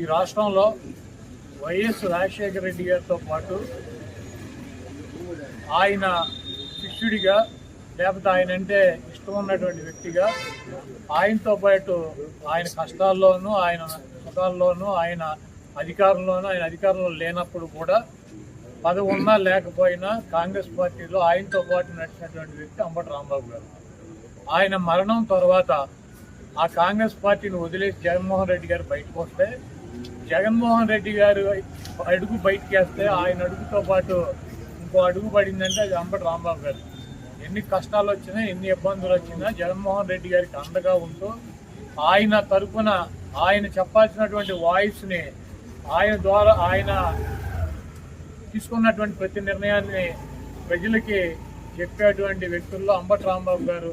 ఈ రాష్ట్రంలో వైఎస్ రాజశేఖర రెడ్డి గారితో పాటు ఆయన శిష్యుడిగా లేకపోతే ఆయన అంటే ఇష్టం ఉన్నటువంటి వ్యక్తిగా ఆయనతో పాటు ఆయన కష్టాల్లోనూ ఆయన సుఖాల్లోనూ ఆయన అధికారంలో లేనప్పుడు కూడా పదవి ఉన్నా లేకపోయినా కాంగ్రెస్ పార్టీలో ఆయనతో పాటు నడిచినటువంటి వ్యక్తి అంబటి రాంబాబు గారు. ఆయన మరణం తర్వాత ఆ కాంగ్రెస్ పార్టీని వదిలేసి జగన్మోహన్ రెడ్డి గారు బయటకు వస్తే, జగన్మోహన్ రెడ్డి గారు అడుగు బయటకు వేస్తే ఆయన అడుగుతో పాటు ఇంకో అడుగు పడిందంటే అది అంబటి రాంబాబు గారు. ఎన్ని కష్టాలు వచ్చినా ఎన్ని ఇబ్బందులు వచ్చినా జగన్మోహన్ రెడ్డి గారికి అండగా ఉంటూ ఆయన తరఫున ఆయన చెప్పాల్సినటువంటి వాయిస్ని ఆయన ద్వారా ఆయన తీసుకున్నటువంటి ప్రతి నిర్ణయాన్ని ప్రజలకి చెప్పేటువంటి వ్యక్తుల్లో అంబటి రాంబాబు గారు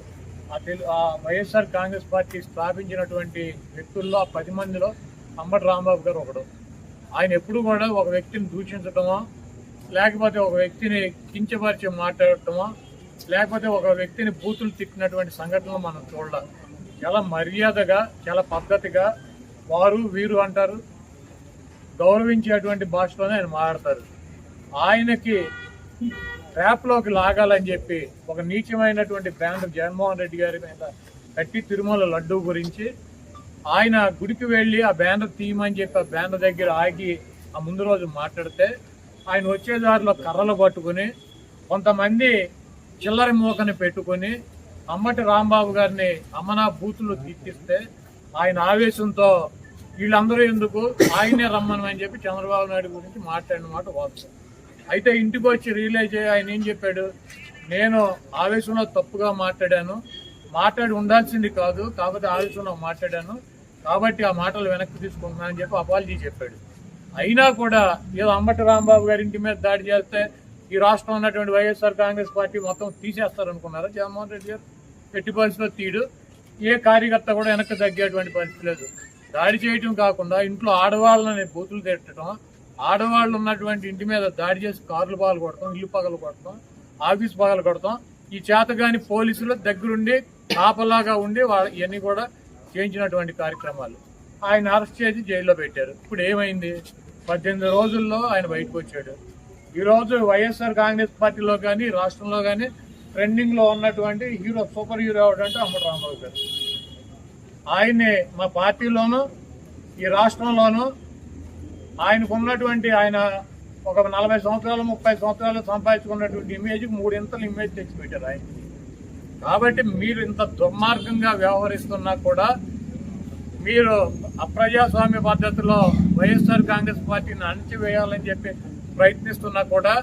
ఆ వైఎస్ఆర్ కాంగ్రెస్ పార్టీ స్థాపించినటువంటి వ్యక్తుల్లో 10 మందిలో అంబటి రాంబాబు గారు ఒకడు. ఆయన ఎప్పుడు కూడా ఒక వ్యక్తిని దూషించటమో, లేకపోతే ఒక వ్యక్తిని కించపరిచి మాట్లాడటమో, లేకపోతే ఒక వ్యక్తిని బూతులు తిట్టినటువంటి సంఘటనలు మనం చూడాలి. చాలా మర్యాదగా, చాలా పద్ధతిగా వారు వీరు అంటారు, గౌరవించేటువంటి భాషలోనే ఆయన మాట్లాడతారు. ఆయనకి ట్రాప్లోకి లాగాలని చెప్పి ఒక నీచమైనటువంటి బ్రాండ్ జగన్మోహన్ రెడ్డి గారి మీద కట్టి తిరుమల లడ్డూ గురించి ఆయన గుడికి వెళ్ళి ఆ బ్యానర్ తీయమని చెప్పి ఆ బ్యానర్ దగ్గర ఆగి ఆ ముందు రోజు మాట్లాడితే ఆయన వచ్చే దారిలో కర్రలు పట్టుకుని కొంతమంది చిల్లర మూకని పెట్టుకుని అంబటి రాంబాబు గారిని అమ్మనా బూతులు తీర్చిస్తే ఆయన ఆవేశంతో వీళ్ళందరూ ఎందుకు ఆయనే రమ్మని చెప్పి చంద్రబాబు నాయుడు గురించి మాట్లాడిన మాట వాస్తవం. అయితే ఇంటికి వచ్చి రియలైజ్ అయ్యి ఆయన ఏం చెప్పాడు, నేను ఆవేశంలో తప్పుగా మాట్లాడి ఉండాల్సింది కాదు, కాకపోతే ఆవేశంలో మాట్లాడాను కాబట్టి ఆ మాటలు వెనక్కి తీసుకుంటున్నానని చెప్పి అపాలజీ చెప్పాడు. అయినా కూడా ఏదో అంబటి రాంబాబు గారి ఇంటి మీద దాడి చేస్తే ఈ రాష్ట్రం ఉన్నటువంటి వైఎస్ఆర్ కాంగ్రెస్ పార్టీ మొత్తం తీసేస్తారనుకున్నారా? జగన్మోహన్ రెడ్డి గారు ఎట్టి పరిస్థితిలో తీడు. ఏ కార్యకర్త కూడా వెనక్కి తగ్గేటువంటి పరిస్థితి లేదు. దాడి చేయటం కాకుండా ఇంట్లో ఆడవాళ్ళని బూతులు తిట్టడం, ఆడవాళ్ళు ఉన్నటువంటి ఇంటి మీద దాడి చేసి కార్లు పగలు కొడతాం, ఇల్లు పగలు కొడతాం, ఆఫీస్ పగలు కొడతాం. ఈ చేతగాని పోలీసులు దగ్గరుండి కాపలాగా ఉండి ఇవన్నీ కూడా చేయించినటువంటి కార్యక్రమాలు. ఆయన అరెస్ట్ చేసి జైల్లో పెట్టారు. ఇప్పుడు ఏమైంది? 18 రోజుల్లో ఆయన బయటకు వచ్చాడు. ఈరోజు వైఎస్ఆర్ కాంగ్రెస్ పార్టీలో కానీ రాష్ట్రంలో కానీ ట్రెండింగ్లో ఉన్నటువంటి సూపర్ హీరో ఎవడంటే అంబటి రాంబాబు గారు. ఆయన్ని మా పార్టీలోనూ ఈ రాష్ట్రంలోనూ ఆయనకు ఉన్నటువంటి ఆయన ఒక 40 సంవత్సరాలు 30 సంవత్సరాలు సంపాదించుకున్నటువంటి ఇమేజ్కి 3 ఇంతలు ఇమేజ్ తెచ్చిపెట్టారు ఆయన. కాబట్టి మీరు ఇంత దుర్మార్గంగా వ్యవహరిస్తున్నా కూడా, మీరు అప్రజాస్వామ్య పద్ధతిలో వైఎస్ఆర్ కాంగ్రెస్ పార్టీని అణచివేయాలని చెప్పి ప్రయత్నిస్తున్నా కూడా,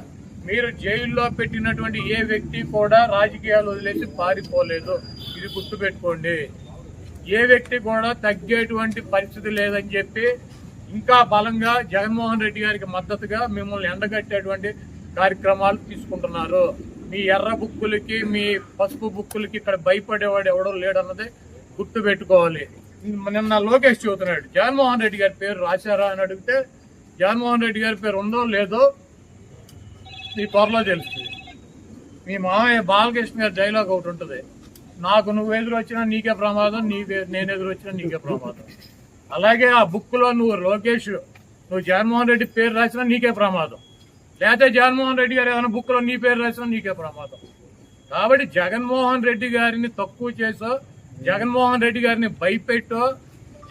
మీరు జైల్లో పెట్టినటువంటి ఏ వ్యక్తి కూడా రాజకీయాలు వదిలేసి పారిపోలేదు. ఇది గుర్తుపెట్టుకోండి. ఏ వ్యక్తి కూడా తగ్గేటువంటి పరిస్థితి లేదని చెప్పి ఇంకా బలంగా జగన్మోహన్ రెడ్డి గారికి మద్దతుగా మిమ్మల్ని ఎండగట్టేటువంటి కార్యక్రమాలు తీసుకుంటున్నారు. మీ ఎర్ర బుక్కులకి, మీ పసుపు బుక్కులకి ఇక్కడ భయపడేవాడు ఎవడో లేడన్నది గుర్తు పెట్టుకోవాలి. నిన్న లోకేష్ చెబుతున్నాడు, జగన్మోహన్ రెడ్డి గారి పేరు రాశారా అని అడిగితే, జగన్మోహన్ రెడ్డి గారి పేరు ఉందో లేదో మీ త్వరలో తెలుస్తుంది. మీ మామయ్య బాలకృష్ణ గారి డైలాగ్ ఒకటి ఉంటుంది, నాకు నువ్వు ఎదురొచ్చినా నీకే ప్రమాదం, నేను ఎదురొచ్చినా నీకే ప్రమాదం. అలాగే ఆ బుక్లో నువ్వు జగన్మోహన్ రెడ్డి పేరు రాసినా నీకే ప్రమాదం, లేకపోతే జగన్మోహన్ రెడ్డి గారు ఏదైనా బుక్లో నీ పేరు రాసినా నీకే ప్రమాదం. కాబట్టి జగన్మోహన్ రెడ్డి గారిని తక్కువ చేసో, జగన్మోహన్ రెడ్డి గారిని భయపెట్టో,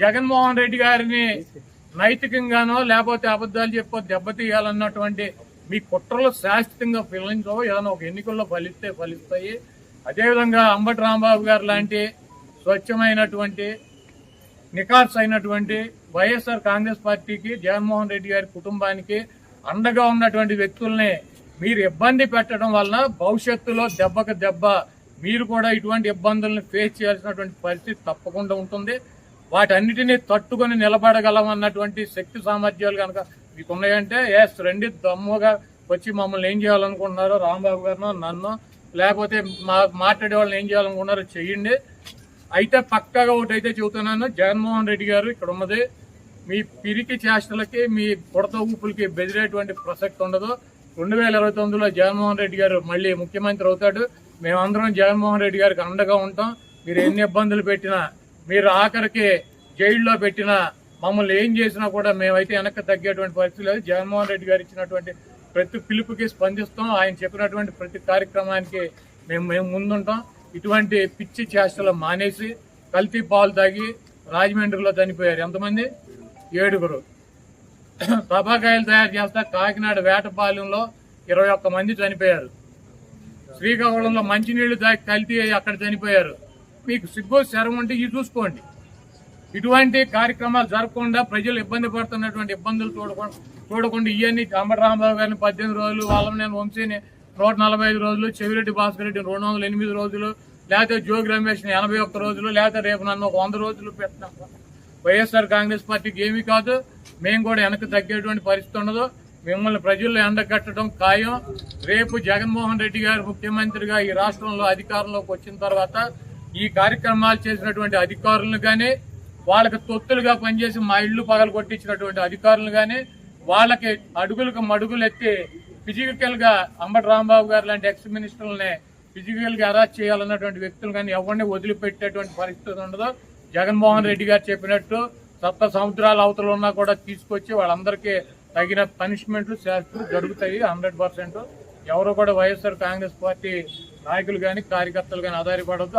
జగన్మోహన్ రెడ్డి గారిని నైతికంగానో లేకపోతే అబద్ధాలు చెప్పో దెబ్బతీయాలన్నటువంటి మీ కుట్రలు శాశ్వతంగా ఫలించవు. ఏదైనా ఒక ఎన్నికల్లో ఫలిస్తాయి. అదేవిధంగా అంబటి రాంబాబు గారు లాంటి స్వచ్ఛమైనటువంటి నికార్స్ అయినటువంటి వైఎస్ఆర్ కాంగ్రెస్ పార్టీకి, జగన్మోహన్ రెడ్డి గారి కుటుంబానికి అండగా ఉన్నటువంటి వ్యక్తుల్ని మీరు ఇబ్బంది పెట్టడం వలన భవిష్యత్తులో దెబ్బకు దెబ్బ మీరు కూడా ఇటువంటి ఇబ్బందుల్ని ఫేస్ చేయాల్సినటువంటి పరిస్థితి తప్పకుండా ఉంటుంది. వాటన్నిటినీ తట్టుకొని నిలబడగలమన్నటువంటి శక్తి సామర్థ్యాలు కనుక మీకు ఉన్నాయంటే రండి, దమ్ముగా వచ్చి మమ్మల్ని ఏం చేయాలనుకుంటున్నారో రాంబాబు గారినో నన్ను లేకపోతే మాట్లాడే వాళ్ళని ఏం చేయాలనుకున్నారో చెయ్యండి. అయితే పక్కాగా ఒకటైతే చెబుతున్నాను, జగన్మోహన్ రెడ్డి గారు ఇక్కడ ఉన్నది మీ పిరికి చేష్టలకి, మీ కొడత ఊపులకి బెదిరేటువంటి ప్రసక్తి ఉండదు. 2029లో జగన్మోహన్ రెడ్డి గారు మళ్ళీ ముఖ్యమంత్రి అవుతాడు. మేమందరం జగన్మోహన్ రెడ్డి గారికి అండగా ఉంటాం. మీరు ఎన్ని ఇబ్బందులు పెట్టినా, మీరు ఆఖరికి జైల్లో పెట్టినా మమ్మల్ని ఏం చేసినా కూడా మేమైతే వెనక్కి తగ్గేటువంటి పరిస్థితి లేదు. జగన్మోహన్ రెడ్డి గారు ఇచ్చినటువంటి ప్రతి పిలుపుకి స్పందిస్తాం. ఆయన చెప్పినటువంటి ప్రతి కార్యక్రమానికి మేము ముందుంటాం. ఇటువంటి పిచ్చి చేష్టలు మానేసి కల్తీ పాలు తాగి రాజమండ్రిలో చనిపోయారు ఎంతమంది? 7. టబాకాయలు తయారు చేస్తా కాకినాడ వేటపాలెంలో 21 మంది చనిపోయారు. శ్రీకాకుళంలో మంచినీళ్లు తాగి కల్తీ అయ్యి అక్కడ చనిపోయారు. మీకు సిగ్గు శరం ఉంటే ఇది చూసుకోండి. ఇటువంటి కార్యక్రమాలు జరగకుండా ప్రజలు ఇబ్బంది పడుతున్నటువంటి ఇబ్బందులు చూడకుండా ఇవన్నీ అంబటి రాంబాబు గారిని 18 రోజులు, వాళ్ళని వంశీని 145 రోజులు, చెవిరెడ్డి భాస్కర్ రెడ్డి 208 రోజులు, లేకపోతే జోగి రమేష్ 81 రోజులు, లేకపోతే రేపు నన్ను 100 రోజులు పెట్టిన వైఎస్ఆర్ కాంగ్రెస్ పార్టీకి ఏమీ కాదు. మేము కూడా వెనక్కి తగ్గేటువంటి పరిస్థితి ఉండదు. మిమ్మల్ని ప్రజల్లో ఎండగట్టడం ఖాయం. రేపు జగన్మోహన్ రెడ్డి గారు ముఖ్యమంత్రిగా ఈ రాష్ట్రంలో అధికారంలోకి వచ్చిన తర్వాత ఈ కార్యక్రమాలు చేసినటువంటి అధికారులను కానీ, వాళ్ళకి తొత్తులుగా పనిచేసి మా ఇళ్లు పగలు కొట్టించినటువంటి అధికారులు కానీ, వాళ్ళకి అడుగులకు మడుగులు ఎత్తి ఫిజికల్ గా అంబటి రాంబాబు గారు లాంటి ఎక్స్ మినిస్టర్లని ఫిజికల్ గా అరెస్ట్ చేయాలన్నటువంటి వ్యక్తులు కానీ ఎవరిని వదిలిపెట్టేటువంటి పరిస్థితి ఉండదు. జగన్మోహన్ రెడ్డి గారు చెప్పినట్టు సప్త సముద్రాల అవతలు ఉన్నా కూడా తీసుకొచ్చి వాళ్ళందరికీ తగిన పనిష్మెంట్లు శాస్త్రం జరుగుతాయి 100%. ఎవరు కూడా వైఎస్ఆర్ కాంగ్రెస్ పార్టీ నాయకులు కానీ కార్యకర్తలు కానీ ఆధారపడవద్దు.